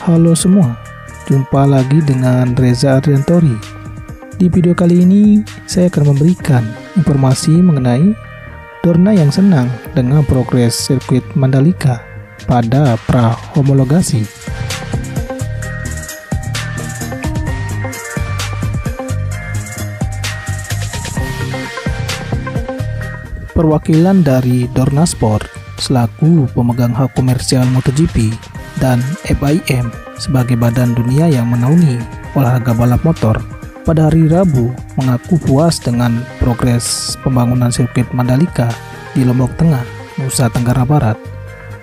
Halo semua, jumpa lagi dengan Reza Ardiantori. Di video kali ini, saya akan memberikan informasi mengenai Dorna yang senang dengan progres sirkuit Mandalika pada pra-homologasi. Perwakilan dari Dorna Sport selaku pemegang hak komersial MotoGP dan FIM sebagai badan dunia yang menaungi olahraga balap motor pada hari Rabu mengaku puas dengan progres pembangunan sirkuit Mandalika di Lombok Tengah, Nusa Tenggara Barat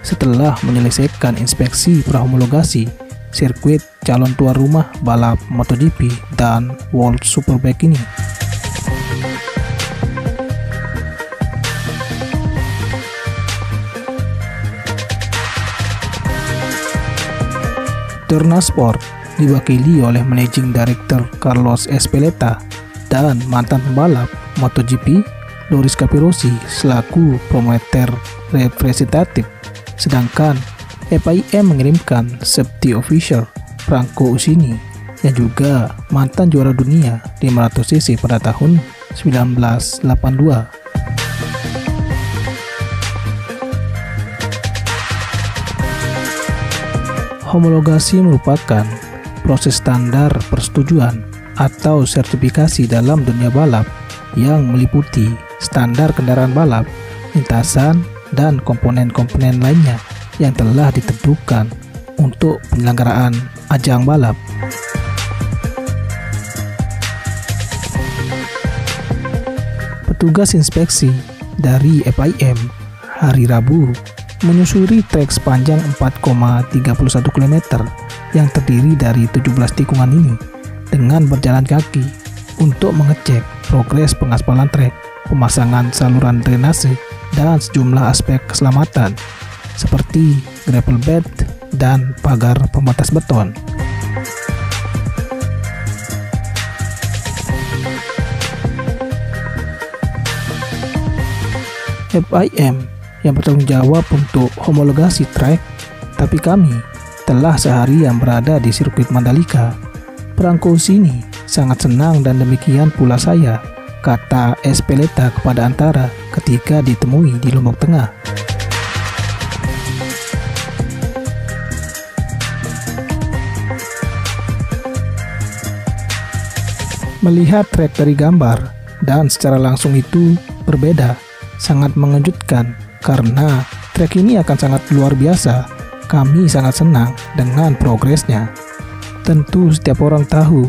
setelah menyelesaikan inspeksi prahomologasi sirkuit calon tuan rumah balap MotoGP dan World Superbike ini. Dorna Sport diwakili oleh Managing Director Carlos Ezpeleta dan mantan pembalap MotoGP Loris Capirossi selaku promoter representatif, sedangkan FIM mengirimkan safety officer Franco Ucini yang juga mantan juara dunia 500cc pada tahun 1982. Homologasi merupakan proses standar persetujuan atau sertifikasi dalam dunia balap yang meliputi standar kendaraan balap, lintasan, dan komponen-komponen lainnya yang telah ditentukan untuk penyelenggaraan ajang balap. Petugas inspeksi dari FIM hari Rabu menyusuri trek sepanjang 4,31 km yang terdiri dari 17 tikungan ini dengan berjalan kaki untuk mengecek progres pengaspalan trek, pemasangan saluran drainase, dan sejumlah aspek keselamatan seperti gravel bed dan pagar pembatas beton. FIM yang bertanggung jawab untuk homologasi trek, tapi kami telah seharian berada di sirkuit Mandalika. Franco Ucini sangat senang dan demikian pula saya, kata Ezpeleta kepada Antara ketika ditemui di Lombok Tengah. Melihat trek dari gambar dan secara langsung itu berbeda, sangat mengejutkan. Karena trek ini akan sangat luar biasa, kami sangat senang dengan progresnya. Tentu setiap orang tahu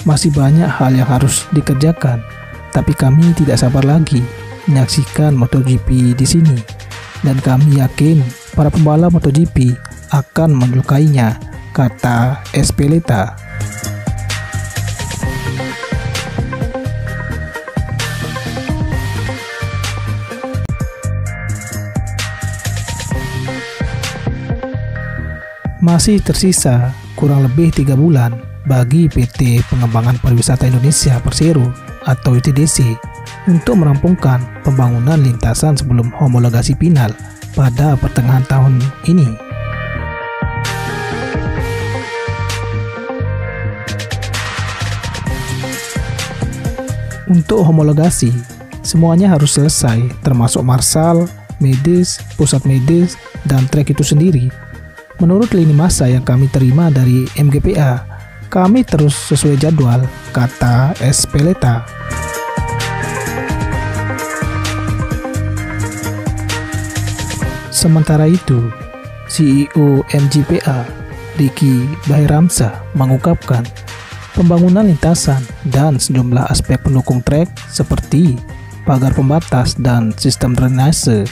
masih banyak hal yang harus dikerjakan, tapi kami tidak sabar lagi menyaksikan MotoGP di sini, dan kami yakin para pembalap MotoGP akan menyukainya, kata Ezpeleta. Masih tersisa kurang lebih 3 bulan bagi PT Pengembangan Pariwisata Indonesia Persero atau ITDC untuk merampungkan pembangunan lintasan sebelum homologasi final pada pertengahan tahun ini. Untuk homologasi, semuanya harus selesai termasuk marsal, medis, pusat medis, dan trek itu sendiri. Menurut lini masa yang kami terima dari MGPA, kami terus sesuai jadwal, kata Ezpeleta. Sementara itu, CEO MGPA, Ricky Baheramsa, mengungkapkan pembangunan lintasan dan sejumlah aspek pendukung trek seperti pagar pembatas dan sistem drainase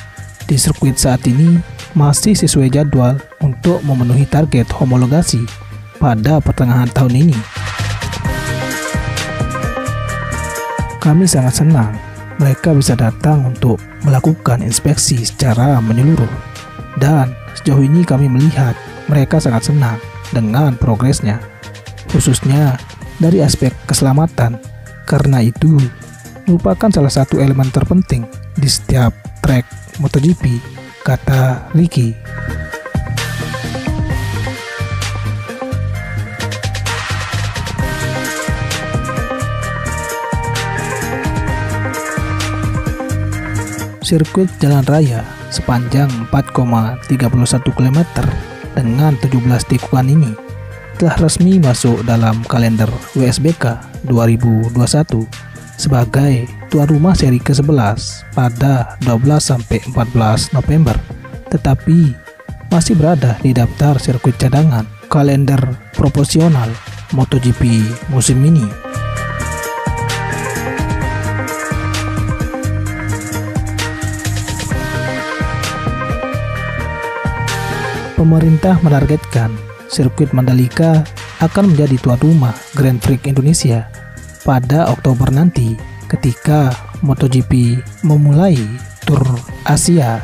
di sirkuit saat ini masih sesuai jadwal untuk memenuhi target homologasi pada pertengahan tahun ini. Kami sangat senang mereka bisa datang untuk melakukan inspeksi secara menyeluruh, dan sejauh ini kami melihat mereka sangat senang dengan progresnya, khususnya dari aspek keselamatan, karena itu merupakan salah satu elemen terpenting di setiap trek MotoGP, kata Ricky. sirkuit jalan raya sepanjang 4,31 km dengan 17 tikungan ini telah resmi masuk dalam kalender WSBK 2021 sebagai tuan rumah seri ke-11 pada 12-14 November, tetapi masih berada di daftar sirkuit cadangan kalender proporsional MotoGP musim ini. Pemerintah menargetkan sirkuit Mandalika akan menjadi tuan rumah Grand Prix Indonesia pada Oktober nanti ketika MotoGP memulai Tour Asia.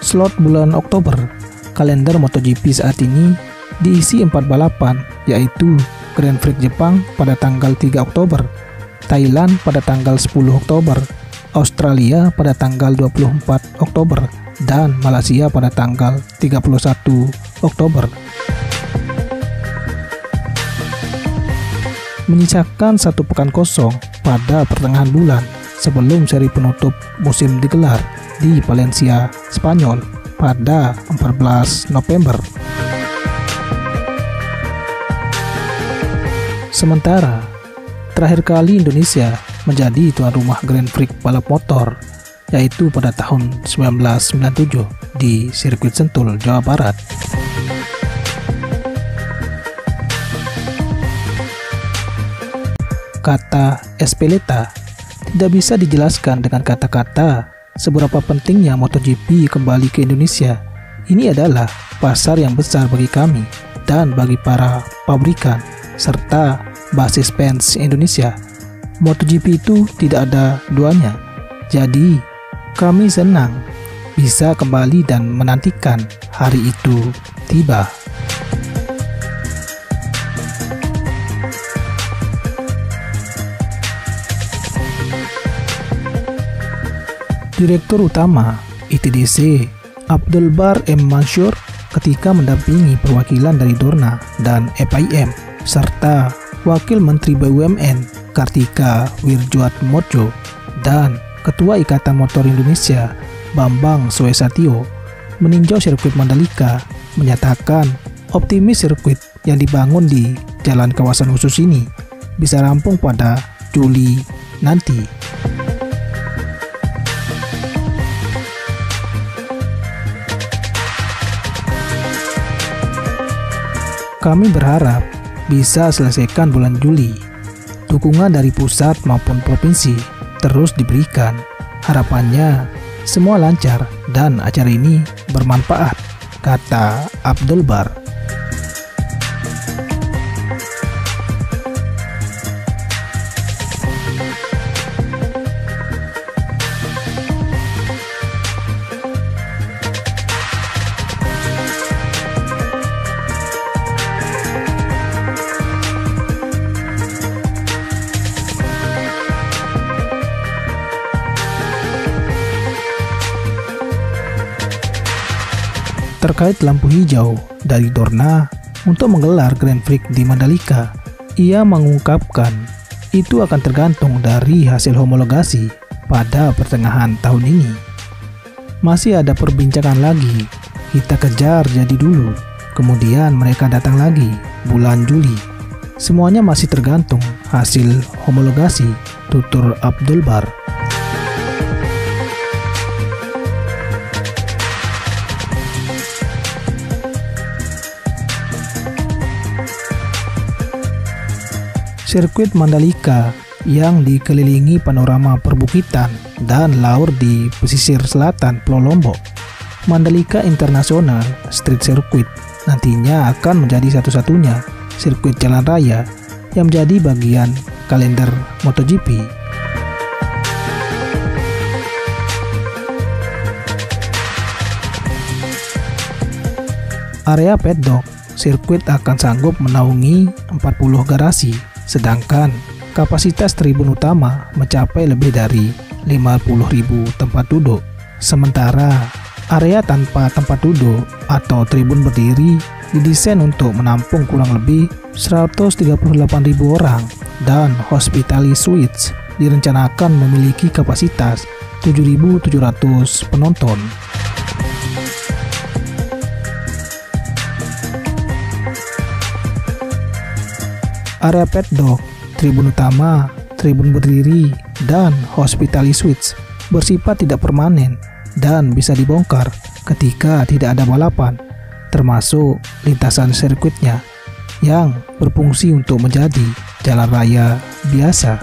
Slot bulan Oktober, kalender MotoGP saat ini diisi 4 balapan, yaitu Grand Prix Jepang pada tanggal 3 Oktober, Thailand pada tanggal 10 Oktober, Australia pada tanggal 24 Oktober, dan Malaysia pada tanggal 31 Oktober. Menyisakan 1 pekan kosong pada pertengahan bulan sebelum seri penutup musim digelar di Valencia, Spanyol pada 14 November. Sementara, terakhir kali Indonesia menjadi tuan rumah Grand Prix balap motor, yaitu pada tahun 1997 di sirkuit Sentul, Jawa Barat. Kata Espeleta tidak bisa dijelaskan dengan kata-kata seberapa pentingnya MotoGP kembali ke Indonesia. Ini adalah pasar yang besar bagi kami dan bagi para pabrikan serta basis fans Indonesia. MotoGP itu tidak ada duanya. Jadi, kami senang bisa kembali dan menantikan hari itu tiba. Direktur Utama ITDC Abdul Bar M. Mansur ketika mendampingi perwakilan dari Dorna dan FIM serta Wakil Menteri BUMN Kartika Wirjoatmojo dan Ketua Ikatan Motor Indonesia Bambang Suesatio meninjau sirkuit Mandalika, menyatakan optimis sirkuit yang dibangun di jalan kawasan khusus ini bisa rampung pada Juli nanti. Kami berharap bisa selesaikan bulan Juli. Dukungan dari pusat maupun provinsi terus diberikan. Harapannya semua lancar dan acara ini bermanfaat, kata Abdul Bar. Terkait lampu hijau dari Dorna untuk menggelar Grand Prix di Mandalika, ia mengungkapkan itu akan tergantung dari hasil homologasi pada pertengahan tahun ini. Masih ada perbincangan lagi, kita kejar jadi dulu, kemudian mereka datang lagi bulan Juli. Semuanya masih tergantung hasil homologasi, tutur Abdul Bar. Sirkuit Mandalika yang dikelilingi panorama perbukitan dan laut di pesisir selatan Pulau Lombok. Mandalika International Street Circuit nantinya akan menjadi satu-satunya sirkuit jalan raya yang menjadi bagian kalender MotoGP. Area paddock sirkuit akan sanggup menaungi 40 garasi, sedangkan kapasitas tribun utama mencapai lebih dari 50.000 tempat duduk. Sementara area tanpa tempat duduk atau tribun berdiri didesain untuk menampung kurang lebih 138.000 orang dan Hospitality Suites direncanakan memiliki kapasitas 7.700 penonton. Area paddock, tribun utama, tribun berdiri, dan Hospitality Suites bersifat tidak permanen dan bisa dibongkar ketika tidak ada balapan, termasuk lintasan sirkuitnya yang berfungsi untuk menjadi jalan raya biasa.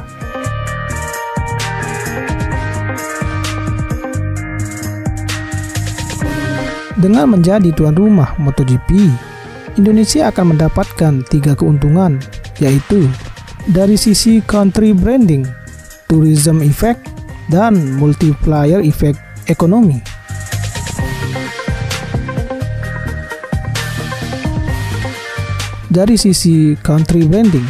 Dengan menjadi tuan rumah MotoGP, Indonesia akan mendapatkan 3 keuntungan, yaitu dari sisi country branding, tourism effect, dan multiplier effect ekonomi. Dari sisi country branding,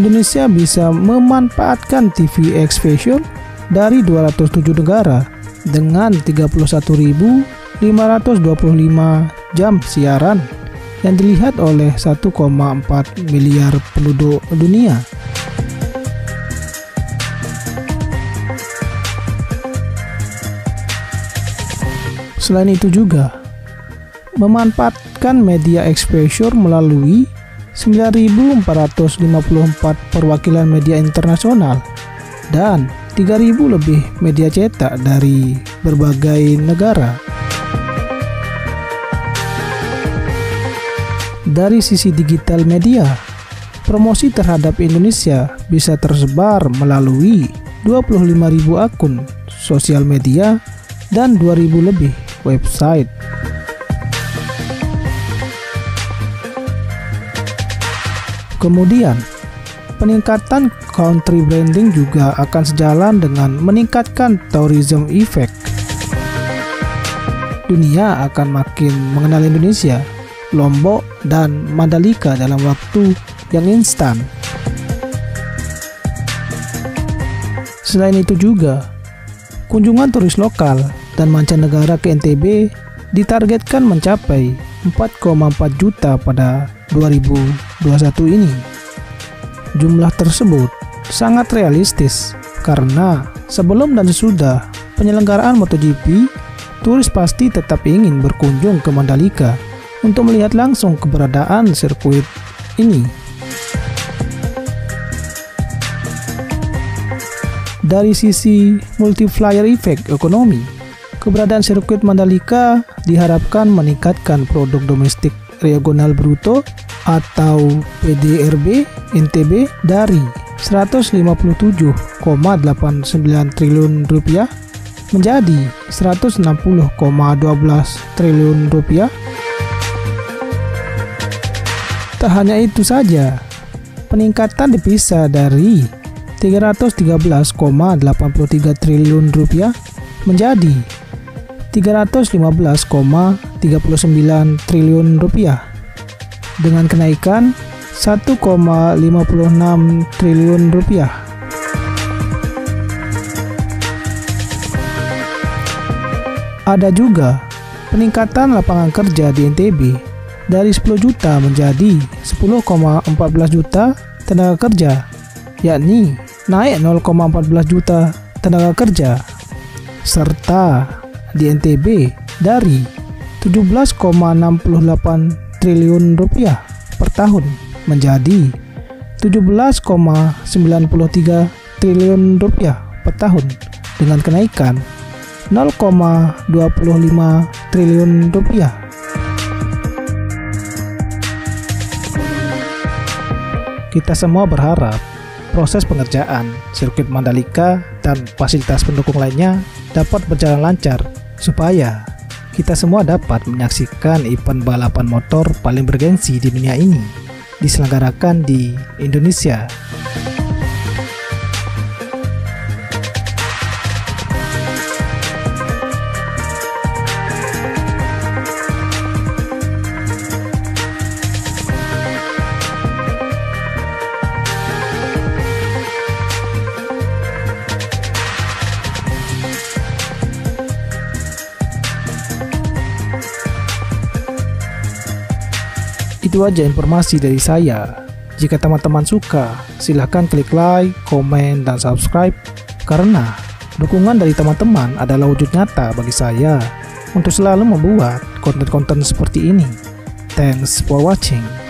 Indonesia bisa memanfaatkan TV exposure dari 207 negara dengan 31.525 jam siaran yang dilihat oleh 1,4 miliar penduduk dunia. Selain itu juga, memanfaatkan media exposure melalui 9.454 perwakilan media internasional dan 3.000 lebih media cetak dari berbagai negara. Dari sisi digital media, promosi terhadap Indonesia bisa tersebar melalui 25.000 akun sosial media dan 2.000 lebih website. Kemudian, peningkatan country branding juga akan sejalan dengan meningkatkan tourism effect. Dunia akan makin mengenal Indonesia, Lombok, dan Mandalika dalam waktu yang instan. Selain itu juga, kunjungan turis lokal dan mancanegara ke NTB ditargetkan mencapai 4,4 juta pada 2021 ini. Jumlah tersebut sangat realistis karena sebelum dan sesudah penyelenggaraan MotoGP, turis pasti tetap ingin berkunjung ke Mandalika untuk melihat langsung keberadaan sirkuit ini. Dari sisi multiplier effect ekonomi, keberadaan sirkuit Mandalika diharapkan meningkatkan produk domestik regional bruto atau PDRB NTB dari 157,89 triliun rupiah menjadi 160,12 triliun rupiah. Tak hanya itu saja, peningkatan dipisah dari 313,83 triliun rupiah menjadi 315,39 triliun rupiah dengan kenaikan 1,56 triliun rupiah. Ada juga peningkatan lapangan kerja di NTB dari 10 juta menjadi 10,14 juta tenaga kerja, yakni naik 0,14 juta tenaga kerja, serta di NTB dari 17,68 triliun rupiah per tahun menjadi 17,93 triliun rupiah per tahun dengan kenaikan 0,25 triliun rupiah. Kita semua berharap proses pengerjaan sirkuit Mandalika dan fasilitas pendukung lainnya dapat berjalan lancar supaya kita semua dapat menyaksikan event balapan motor paling bergengsi di dunia ini diselenggarakan di Indonesia. Itu aja informasi dari saya. Jika teman-teman suka, silahkan klik like, komen, dan subscribe. Karena dukungan dari teman-teman adalah wujud nyata bagi saya untuk selalu membuat konten-konten seperti ini. Thanks for watching.